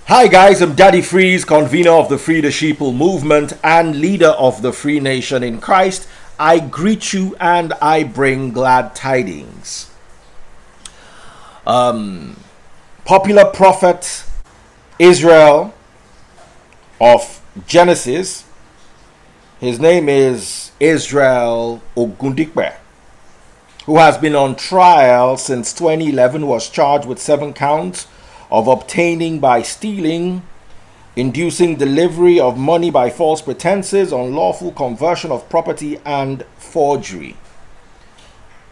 Hi guys, I'm Daddy Freeze, convener of the Free the Sheeple movement and leader of the Free Nation in Christ. I greet you and I bring glad tidings. Popular prophet Israel of Genesis, his name is Israel Ogundipe, who has been on trial since 2011, was charged with 7 counts of obtaining by stealing, inducing delivery of money by false pretenses, unlawful conversion of property, and forgery.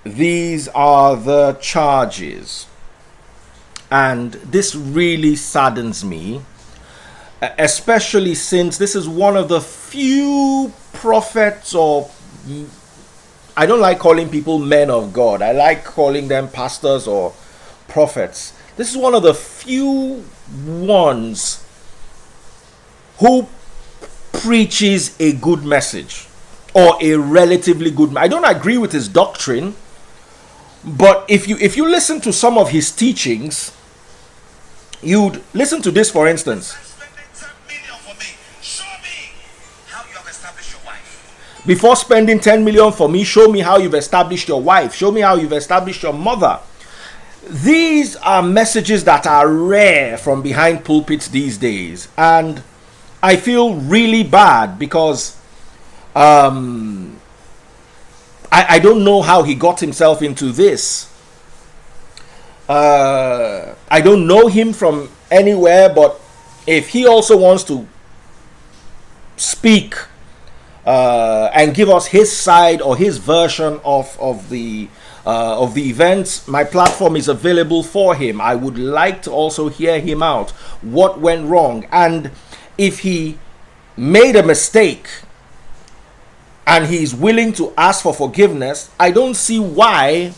These are the charges. And this really saddens me, especially since this is one of the few prophets, or I don't like calling people men of God. I like calling them pastors or prophets. This is one of the few ones who preaches a good message, or a relatively good. I don't agree with his doctrine, but if you listen to some of his teachings, you'd listen to this, for instance. Before spending 10 million for me, show me how you've established your wife. Show me how you've established your mother. These are messages that are rare from behind pulpits these days, and I feel really bad because I don't know how he got himself into this. I don't know him from anywhere, but if he also wants to speak and give us his side or his version of the events, my platform is available for him. I would like to also hear him out. What went wrong? And if he made a mistake and he's willing to ask for forgiveness, I don't see why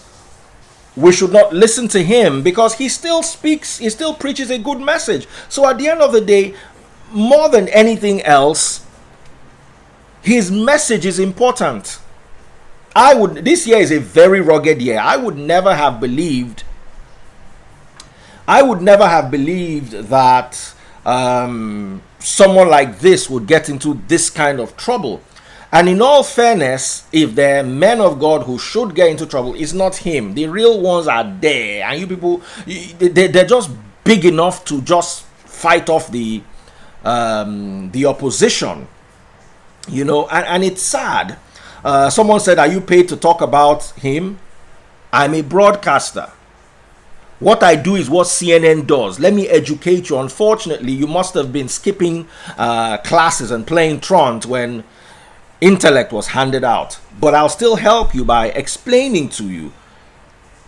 we should not listen to him, because he still speaks, he still preaches a good message. So at the end of the day, more than anything else, his message is important. This year is a very rugged year. I would never have believed that someone like this would get into this kind of trouble. And in all fairness, if there are men of God who should get into trouble, it's not him. The real ones are there, and you people, they're just big enough to just fight off the opposition, you know. And it's sad. Someone said, are you paid to talk about him? I'm a broadcaster. What I do is what CNN does. Let me educate you. Unfortunately, you must have been skipping classes and playing truant when intellect was handed out. But I'll still help you by explaining to you,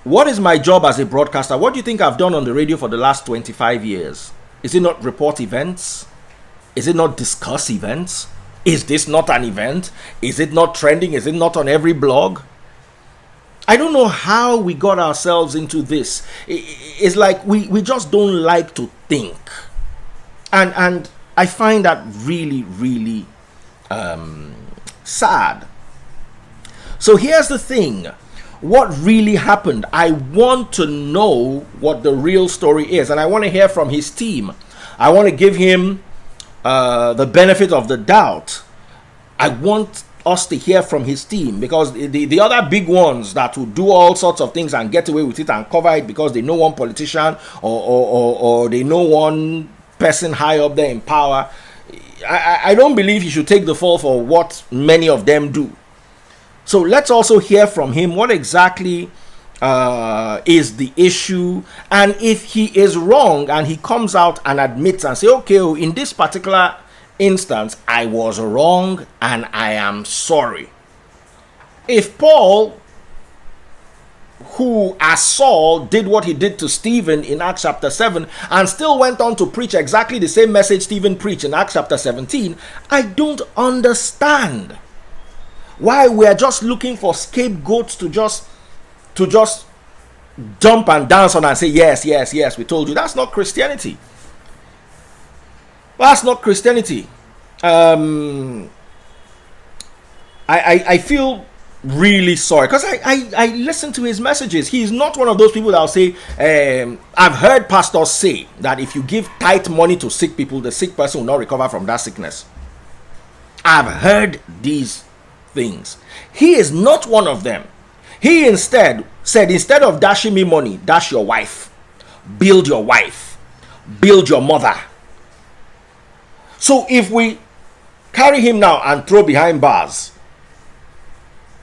what is my job as a broadcaster? What do you think I've done on the radio for the last 25 years? Is it not report events? Is it not discuss events? Is this not an event? Is it not trending? Is it not on every blog? I don't know how we got ourselves into this. It's like we just don't like to think. And I find that really, really sad. So here's the thing. What really happened? I want to know what the real story is. And I want to hear from his team. I want to give him the benefit of the doubt. I want us to hear from his team, because the other big ones that will do all sorts of things and get away with it and cover it because they know one politician or they know one person high up there in power, I don't believe he should take the fall for what many of them do. So let's also hear from him what exactly is the issue, and if he is wrong and he comes out and admits and say, okay, in this particular instance I was wrong and I am sorry. If Paul, who as Saul did what he did to Stephen in Acts chapter 7 and still went on to preach exactly the same message Stephen preached in Acts chapter 17, I don't understand why we are just looking for scapegoats to just jump and dance on and say, yes, yes, yes, we told you. That's not Christianity. That's not Christianity. I feel really sorry, because I listen to his messages. He's not one of those people that will say, I've heard pastors say that if you give tight money to sick people, the sick person will not recover from that sickness. I've heard these things. He is not one of them. He instead said, instead of dashing me money, dash your wife, build your mother. So if we carry him now and throw behind bars,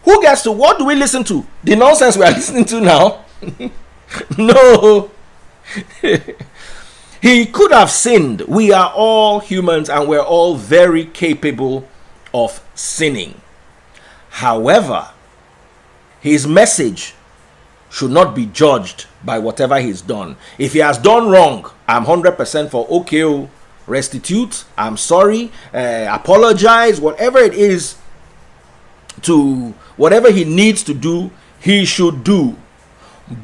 who gets to, what do we listen to? The nonsense we are listening to now? No. He could have sinned. We are all humans and we're all very capable of sinning. However, his message should not be judged by whatever he's done. If he has done wrong, I'm 100% for okay, restitute, I'm sorry, apologize, whatever it is, to whatever he needs to do, he should do.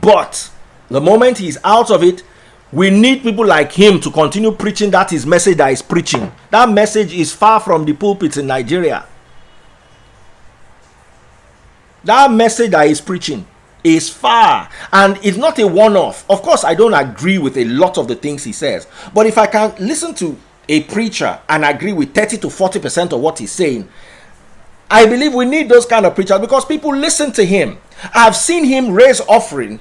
But the moment he's out of it, we need people like him to continue preaching that his message that he's preaching. That message is far from the pulpits in Nigeria. That message that he's preaching is far, and it's not a one-off. Of course, I don't agree with a lot of the things he says, but if I can listen to a preacher and agree with 30 to 40% of what he's saying, I believe we need those kind of preachers, because people listen to him. I've seen him raise offering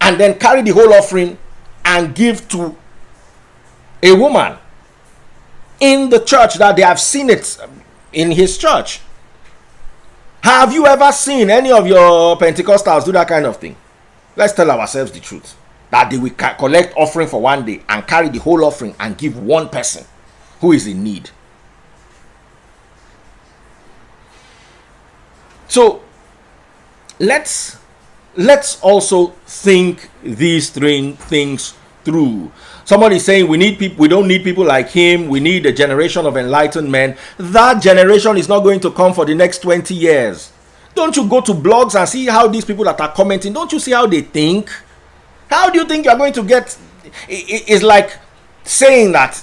and then carry the whole offering and give to a woman in the church that they have seen it in his church. Have you ever seen any of your Pentecostals do that kind of thing? Let's tell ourselves the truth. That they will collect offering for one day and carry the whole offering and give one person who is in need. So let's also think these three things through. Somebody is saying we don't need people like him. We need a generation of enlightened men. That generation is not going to come for the next 20 years. Don't you go to blogs and see how these people that are commenting, don't you see how they think? How do you think you're going to get? It's like saying that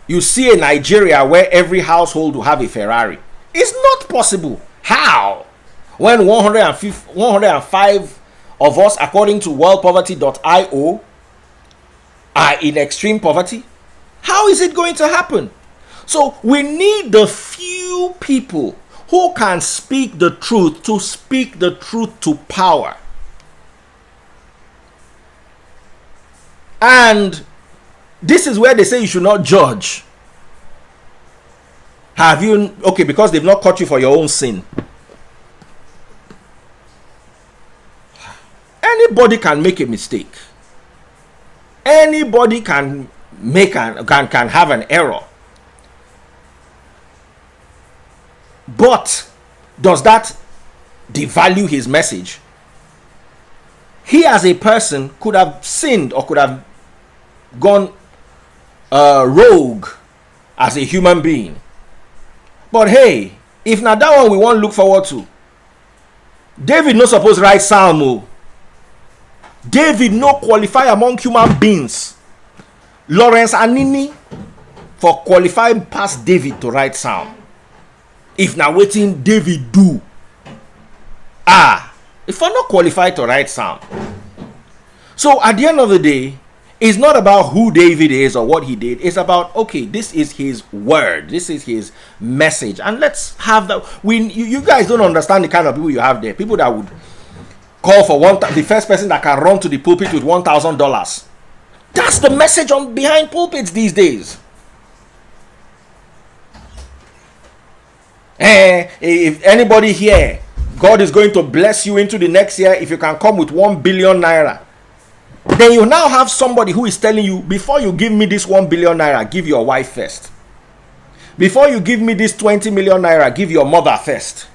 you see a Nigeria where every household will have a Ferrari. It's not possible. How? When 105 of us, according to worldpoverty.io, are in extreme poverty? How is it going to happen? So we need the few people who can speak the truth to speak the truth to power. And this is where they say you should not judge. Have you, okay, because they've not caught you for your own sin. Anybody can make a mistake. Anybody can can have an error. But does that devalue his message? He as a person could have sinned or could have gone rogue as a human being. But hey, if not that one we want to look forward to, David no suppose write psalm. David no qualify among human beings. Lawrence Anini for qualifying past David to write psalm. If now waiting David do. If I'm not qualified to write psalm. So at the end of the day, it's not about who David is or what he did. It's about, okay, this is his word. This is his message. And let's have that. You guys don't understand the kind of people you have there. People that would call for the first person that can run to the pulpit with $1,000. That's the message on behind pulpits these days. If anybody here, God is going to bless you into the next year if you can come with 1 billion naira. Then you now have somebody who is telling you, before you give me this 1 billion naira, give your wife first. Before you give me this 20 million naira, give your mother first.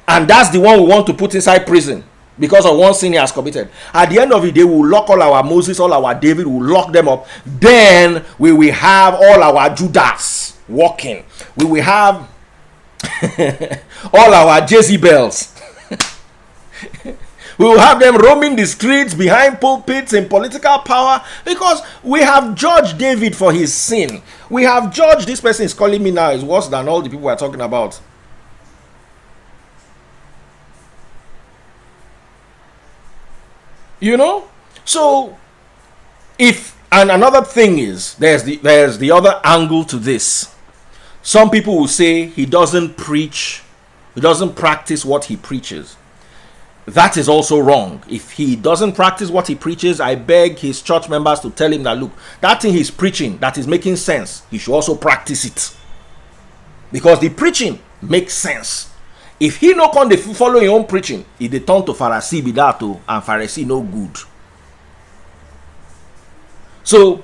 And that's the one we want to put inside prison because of one sin he has committed. At the end of the day, we will lock all our Moses, all our David, we will lock them up. Then we will have all our Judas walking. We will have all our Jezebels. We will have them roaming the streets behind pulpits in political power because we have judged David for his sin. We have judged, this person is calling me now is worse than all the people we are talking about. You know? So, and another thing is, there's the other angle to this. Some people will say he doesn't preach, he doesn't practice what he preaches. That is also wrong. If he doesn't practice what he preaches, I beg his church members to tell him that, look, that thing he's preaching, that is making sense, he should also practice it. Because the preaching makes sense. If he no come dey follow his own preaching, he dey turn to Pharisee be that too, and Pharisee no good. So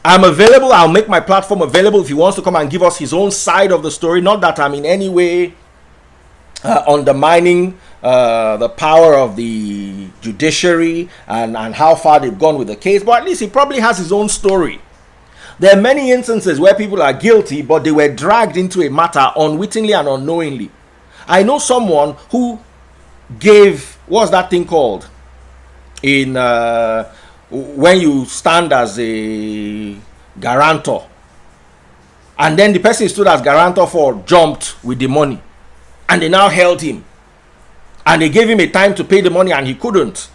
I'm available. I'll make my platform available if he wants to come and give us his own side of the story. Not that I'm in any way undermining the power of the judiciary and how far they've gone with the case, but at least he probably has his own story. There are many instances where people are guilty, but they were dragged into a matter unwittingly and unknowingly. I know someone who gave, what's that thing called? In when you stand as a guarantor, and then the person stood as guarantor for jumped with the money, and they now held him, and they gave him a time to pay the money, and he couldn't.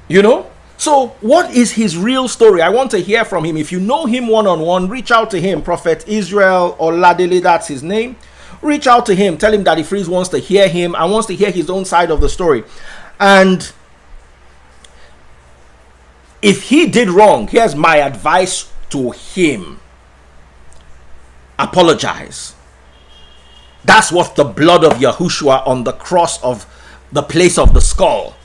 You know? So what is his real story? I want to hear from him. If you know him one-on-one, reach out to him. Prophet Israel Oladele, that's his name. Reach out to him. Tell him that Ifris wants to hear him and wants to hear his own side of the story. And if he did wrong, here's my advice to him. Apologize. That's what the blood of Yahushua on the cross of the place of the skull,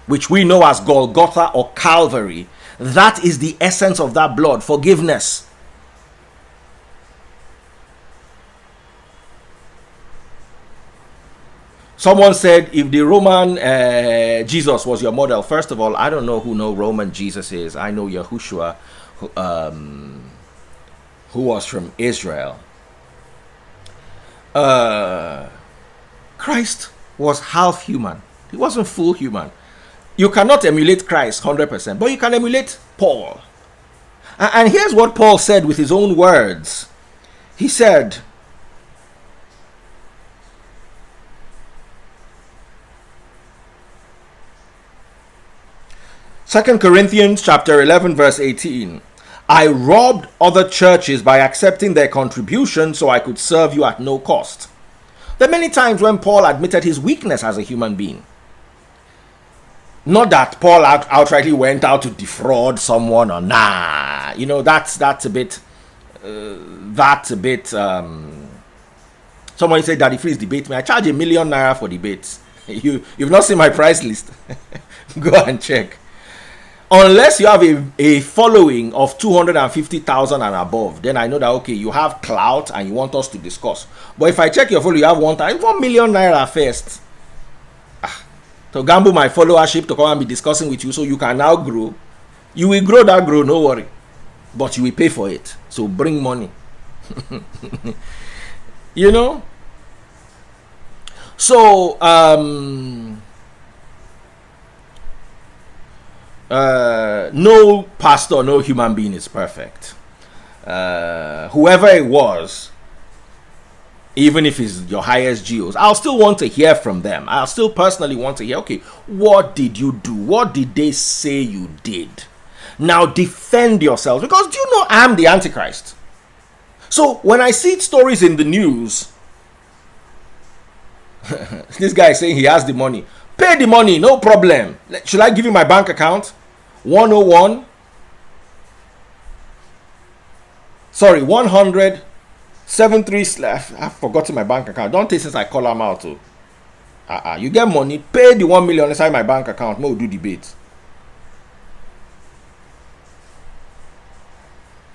which we know as Golgotha or Calvary, that is the essence of that blood, forgiveness. Someone said, if the Roman Jesus was your model, first of all, I don't know who no Roman Jesus is. I know Yahushua, who was from Israel. Christ was half human. He wasn't full human. You cannot emulate Christ 100%, but you can emulate Paul. And here's what Paul said with his own words. He said, Second Corinthians chapter 11 verse 18, I robbed other churches by accepting their contribution so I could serve you at no cost. There are many times when Paul admitted his weakness as a human being. Not that Paul outrightly went out to defraud someone or nah. You know, that's a bit. Somebody said, Daddy, please debate me. I charge $1 million for debates. You've not seen my price list. Go and check. Unless you have a following of 250,000 and above, then I know that, okay, you have clout and you want us to discuss. But if I check your follow, you have 1 million naira first. To gamble my followership to come and be discussing with you so you can now grow. You will grow, no worry. But you will pay for it. So bring money. You know? So, no pastor, no human being is perfect. Whoever it was, even if it's your highest geos, I'll still want to hear from them. I'll still personally want to hear, okay, what did you do? What did they say you did? Now defend yourselves, because do you know I'm the Antichrist? So when I see stories in the news, this guy is saying he has the money. Pay the money, no problem. Should I give you my bank account? 100 73 I've forgotten my bank account. Don't take since I call them out too. You get money, pay the 1 million inside my bank account. We'll do debate.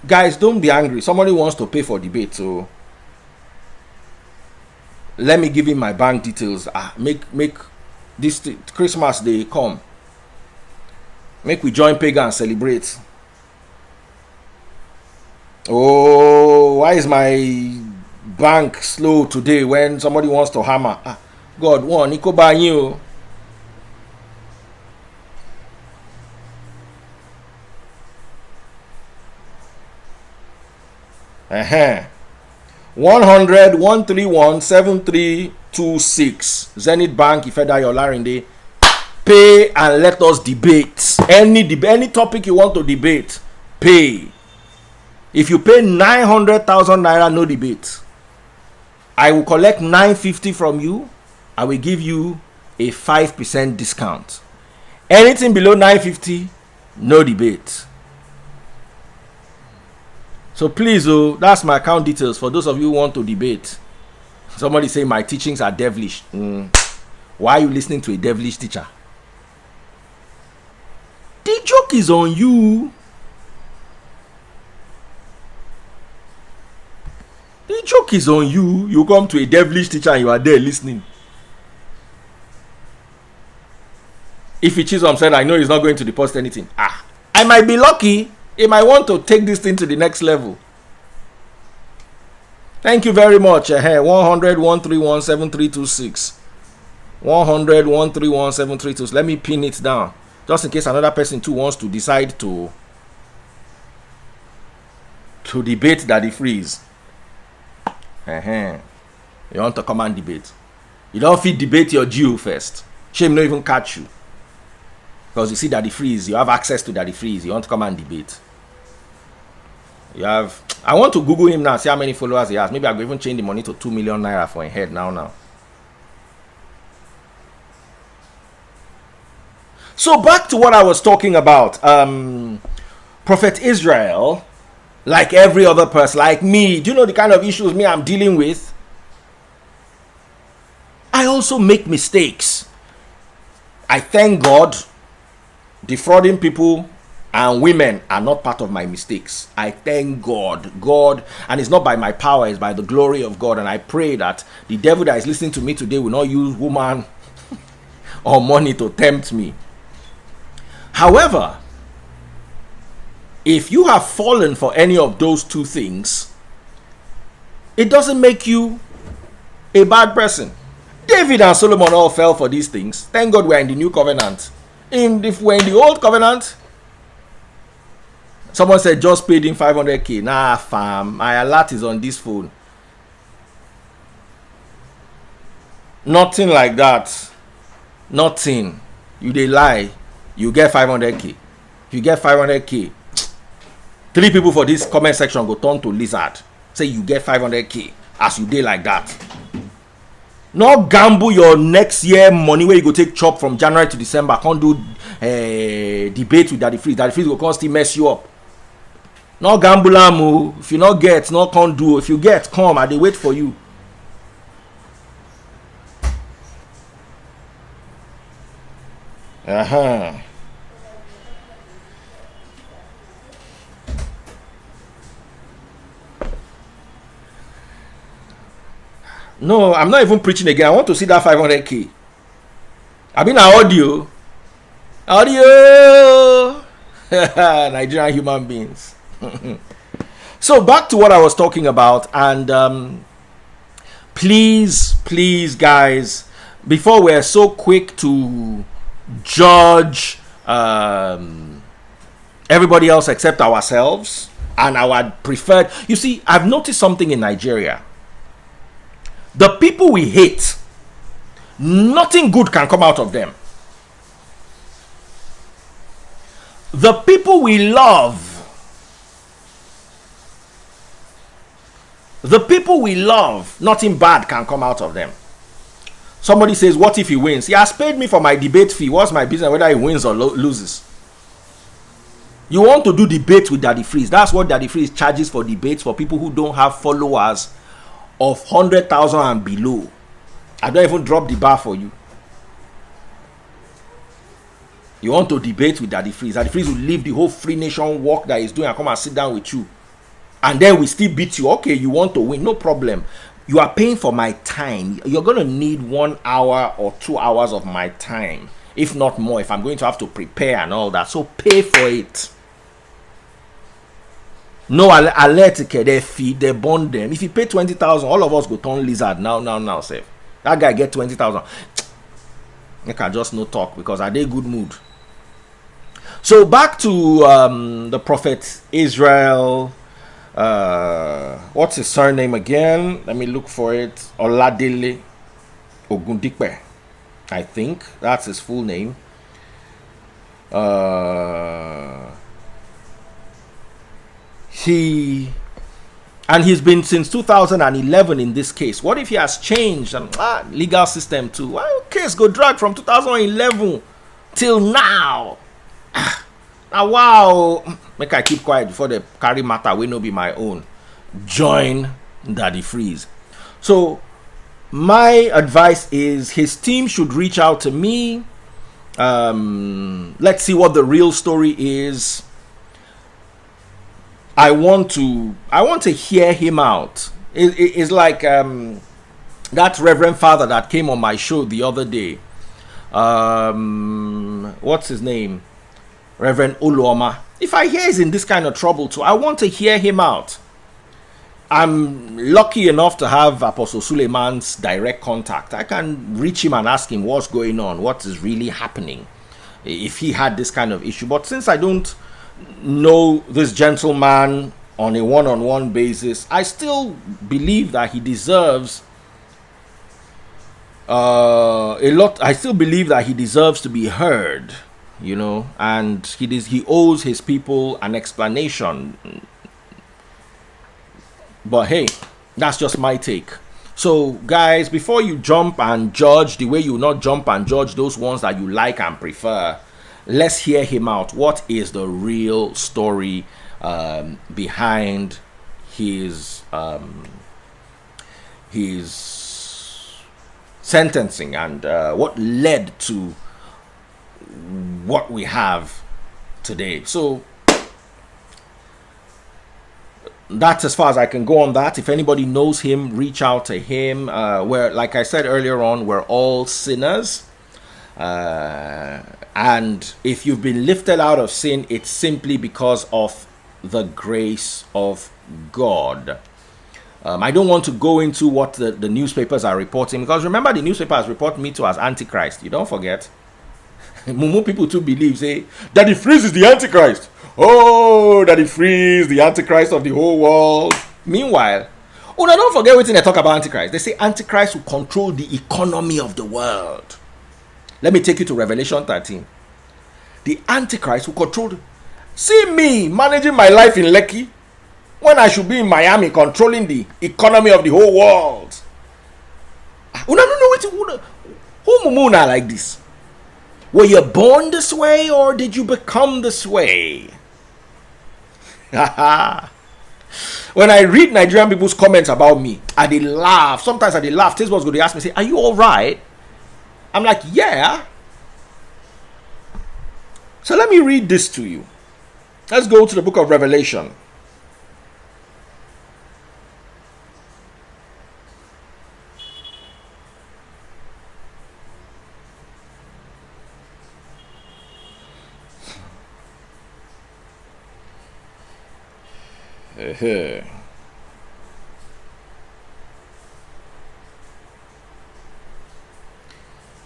Guys, don't be angry. Somebody wants to pay for debate, so let me give him my bank details. Make this Christmas day come. Make we join pagan and celebrate. Oh, why is my bank slow today when somebody wants to hammer? God, one, Nico by you. Uh-huh. 100-131-7326. Zenith Bank, if I die your Larinde. Pay and let us debate. Any topic you want to debate, pay. If you pay 900,000 naira, no debate. I will collect 950 from you. I will give you a 5% discount. Anything below 950, no debate. So please, that's my account details for those of you who want to debate. Somebody say my teachings are devilish. Why are you listening to a devilish teacher? The joke is on you. The joke is on you. You come to a devilish teacher and you are there listening. If he cheats on said, I know he's not going to deposit anything. I might be lucky. He might want to take this thing to the next level. Thank you very much. 100-131-7326. 100-131-7326. Let me pin it down. Just in case another person too wants to decide to debate Daddy Freeze. You want to come and debate. You don't fit debate your Jew first. Shame not even catch you. Because you see Daddy Freeze, you have access to Daddy Freeze. You want to come and debate. I want to Google him now, see how many followers he has. Maybe I will even change the money to 2 million naira for a head now. So back to what I was talking about. Prophet Israel, like every other person, like me, do you know the kind of issues I'm dealing with? I also make mistakes. I thank God defrauding people and women are not part of my mistakes. I thank God. And it's not by my power, it's by the glory of God. And I pray that the devil that is listening to me today will not use woman or money to tempt me. However, if you have fallen for any of those two things, it doesn't make you a bad person. David and Solomon all fell for these things. Thank God we're in the new covenant. If we're in the old covenant, someone said just paid in 500k. Nah, fam, my alert is on this phone. Nothing like that. Nothing. You dey lie. You get 500k. If you get 500k, 3 people for this comment section go turn to lizard. Say you get 500k as you dey like that. Not gamble your next year money where you go take chop from January to December. Can't do debate with Daddy Freeze. Daddy Freeze will constantly mess you up. Not gamble am. If you not get, not can't do. If you get, come. I dey wait for you. No, I'm not even preaching again. I want to see that 500k. I mean, audio. Nigerian human beings. So back to what I was talking about, and please, guys, before we're so quick to judge everybody else except ourselves and our preferred. You see, I've noticed something in Nigeria. The people we hate, nothing good can come out of them. The people we love, nothing bad can come out of them. Somebody says, what if he wins? He has paid me for my debate fee. What's my business whether he wins or loses? You want to do debate with Daddy Freeze. That's what Daddy Freeze charges for debates for people who don't have followers of 100,000 and below. I don't even drop the bar for you. You want to debate with Daddy Freeze. Daddy Freeze will leave the whole Free Nation work that he's doing and come and sit down with you. And then we still beat you. Okay, you want to win, no problem. You are paying for my time. You're going to need 1 hour or 2 hours of my time, if not more, if I'm going to have to prepare and all that. So pay for it. No alert, they feed, they bond them. If you pay 20,000, all of us go turn lizard now, safe. That guy get 20,000. I can just no talk because I dey good mood. So back to the prophet Israel. What's his surname again? Let me look for it. Oladele Ogundipe. I think that's his full name. He's been since 2011 in this case. What if he has changed legal system too? Well, case go drag from 2011 till now. Now, wow, make I keep quiet before they carry matter will not be my own. Join Daddy Freeze. So my advice is his team should reach out to me. Let's see what the real story is. I want to hear him out. It's like that Reverend Father that came on my show the other day. What's his name? Reverend Oluoma. If I hear he's in this kind of trouble too, I want to hear him out. I'm lucky enough to have Apostle Suleiman's direct contact. I can reach him and ask him what's going on, what is really happening, if he had this kind of issue. But since I don't know this gentleman on a one-on-one basis, I still believe that he deserves I still believe that he deserves to be heard, you know, and he owes his people an explanation. But hey, that's just my take. So guys, before you jump and judge the way you not jump and judge those ones that you like and prefer, let's hear him out. What is the real story behind his sentencing, and what led to what we have today? So that's as far as I can go on that. If anybody knows him, reach out to him. Where, like I said earlier on, we're all sinners. And if you've been lifted out of sin, it's simply because of the grace of God. I don't want to go into what the newspapers are reporting, because remember, the newspapers report me to as Antichrist. You don't forget. Mumu people too believe, say, Daddy Freeze is the Antichrist. Oh, Daddy Freeze, the Antichrist of the whole world. Meanwhile, now don't forget what they talk about Antichrist. They say Antichrist will control the economy of the world. Let me take you to Revelation 13. The Antichrist will control. See me managing my life in Lekki when I should be in Miami controlling the economy of the whole world. Una don't know what who mumuna like this. Were you born this way, or did you become this way? When I read Nigerian people's comments about me, I did laugh. Sometimes I did laugh. This was going to ask me, say, "Are you all right?" I'm like, "Yeah." So let me read this to you. Let's go to the book of Revelation.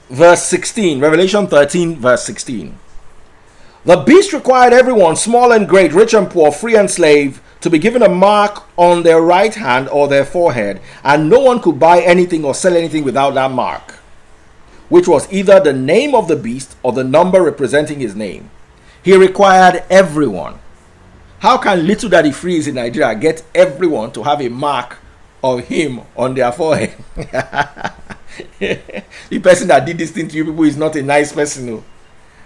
Verse 16, Revelation 13, verse 16. The beast required everyone, small and great, rich and poor, free and slave, to be given a mark on their right hand or their forehead, and no one could buy anything or sell anything without that mark, which was either the name of the beast or the number representing his name. He required everyone. How can little Daddy Freeze in Nigeria get everyone to have a mark of him on their forehead? The person that did this thing to you people is not a nice person. No.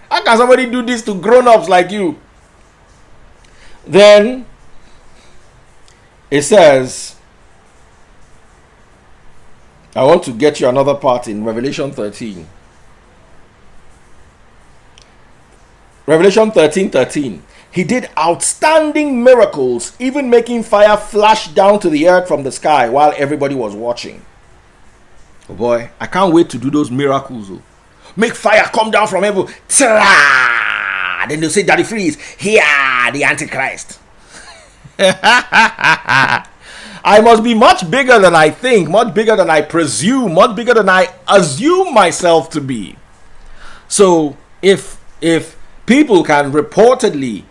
How can somebody do this to grown-ups like you? Then it says, I want to get you another part in Revelation 13. Revelation 13:13. He did outstanding miracles, even making fire flash down to the earth from the sky while everybody was watching. Oh boy, I can't wait to do those miracles. Oh. Make fire come down from heaven. Then they'll say, Daddy Freeze, here, the Antichrist. I must be much bigger than I think, much bigger than I presume, much bigger than I assume myself to be. So if people can reportedly,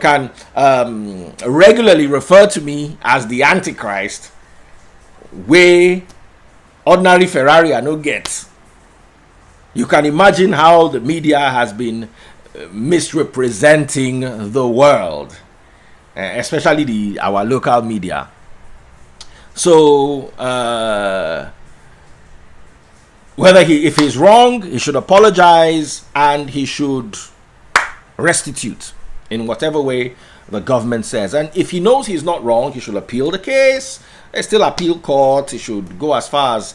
can regularly refer to me as the Antichrist, where ordinary Ferrari I no get. You can imagine how the media has been misrepresenting the world, especially our local media. So if he's wrong, he should apologize and he should restitute in whatever way the government says. And if he knows he's not wrong, he should appeal the case. There's still appeal court. He should go as far as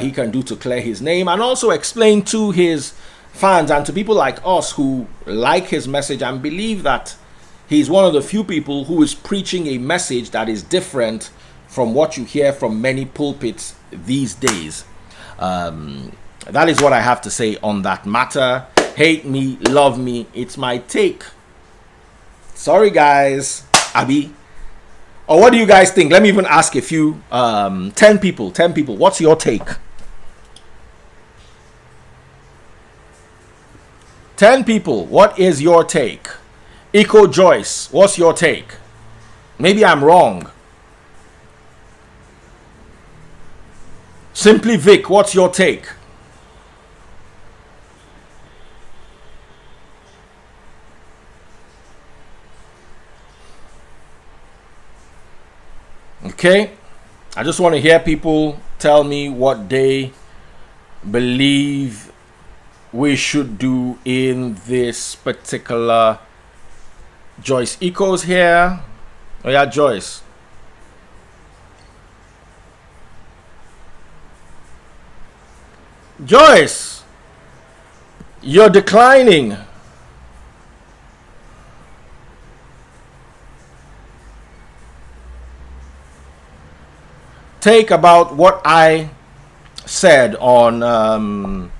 he can do to clear his name, and also explain to his fans and to people like us who like his message and believe that he's one of the few people who is preaching a message that is different from what you hear from many pulpits these days. That is what I have to say on that matter. Hate me, love me, it's my take. Sorry guys. Abby, or what do you guys think? Let me even ask a few 10 people. What's your take? 10 people, what is your take? Eco Joyce, what's your take? Maybe I'm wrong. Simply Vic, what's your take? Okay, I just want to hear people tell me what they believe we should do in this particular. Joyce Echo's here. Oh yeah, Joyce. Joyce, you're declining. Take about what I said on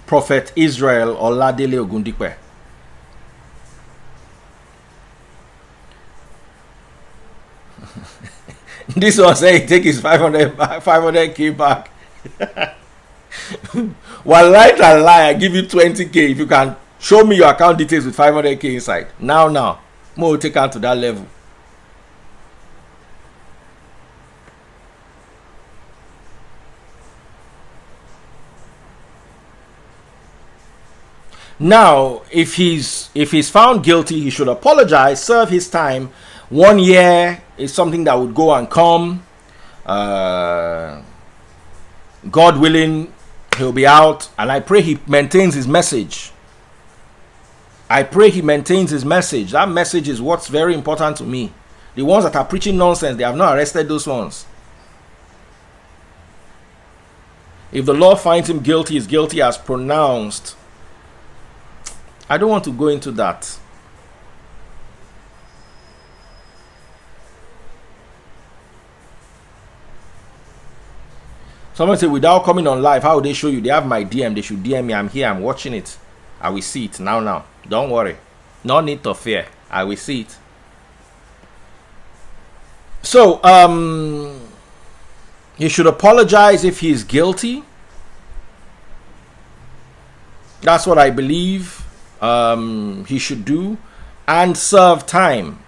Prophet Israel Oladele Ogundipe. This one saying take his 500k back. Well, right and lie, I give you 20k if you can show me your account details with 500k inside. Now, more take out to that level. Now, if he's found guilty, he should apologize, serve his time. 1 year is something that would go and come. God willing, he'll be out, and I pray he maintains his message. That message is what's very important to me. The ones that are preaching nonsense, they have not arrested those ones. If the law finds him guilty, is guilty as pronounced. I don't want to go into that. Someone said, without coming on live, how would they show you? They have my DM. They should DM me. I'm here. I'm watching it. I will see it now. Don't worry. No need to fear. I will see it. So, he should apologize if he is guilty. That's what I believe he should do. And serve time.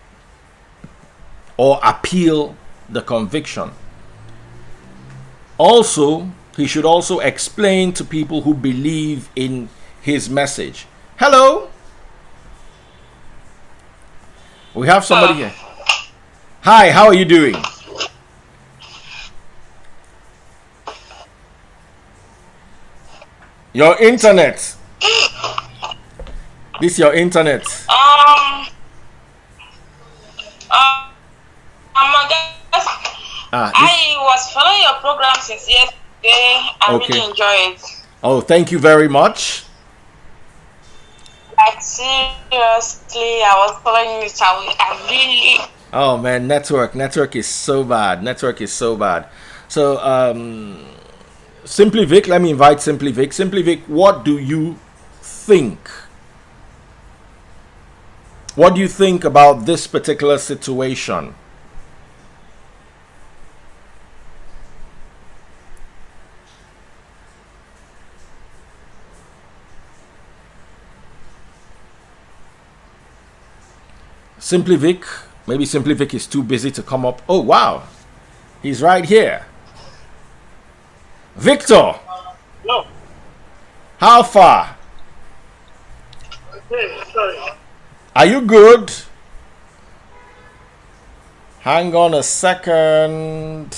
Or appeal the conviction. Also, he should also explain to people who believe in his message. Hello? We have somebody here. Hi, how are you doing? Your internet. This is your internet. I was following your program since yesterday. I really enjoy it. Oh, thank you very much. Like, seriously, I was following it. I really... Oh man, network is so bad. So Simply Vic, let me invite Simply Vic. Simply Vic, what do you think? What do you think about this particular situation? Simply Vic, maybe Simply Vic is too busy to come up. Oh wow, he's right here. Victor. No. How far? Sorry. Are you good? Hang on a second.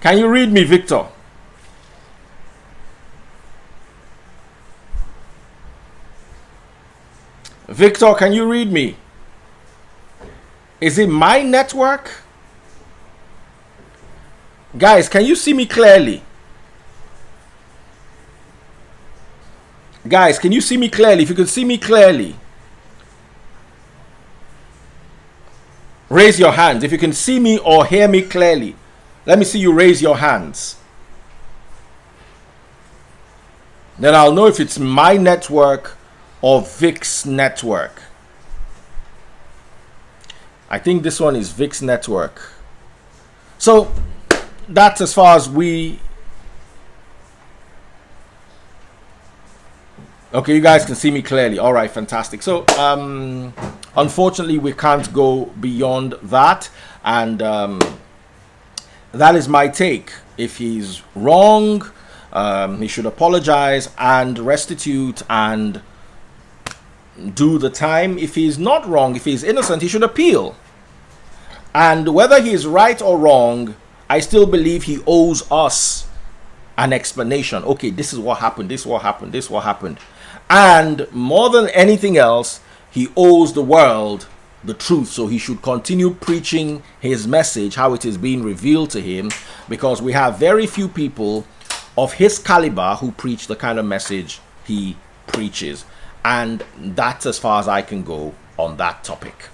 Can you read me, Victor? Victor, can you read me? Is it my network? Guys, can you see me clearly? Guys, can you see me clearly? If you can see me clearly, raise your hands. If you can see me or hear me clearly, let me see you raise your hands. Then I'll know if it's my network or Vic's network. I think this one is Vic's network. So that's as far as we... Okay, you guys can see me clearly. All right, fantastic. So unfortunately, we can't go beyond that. And that is my take. If he's wrong, he should apologize and restitute and do the time. If he's not wrong, if he's innocent, he should appeal. And whether he is right or wrong, I still believe he owes us an explanation. Okay, this is what happened, this is what happened, this is what happened. And more than anything else, he owes the world the truth. So he should continue preaching his message, how it is being revealed to him, because we have very few people of his caliber who preach the kind of message he preaches. And that's as far as I can go on that topic.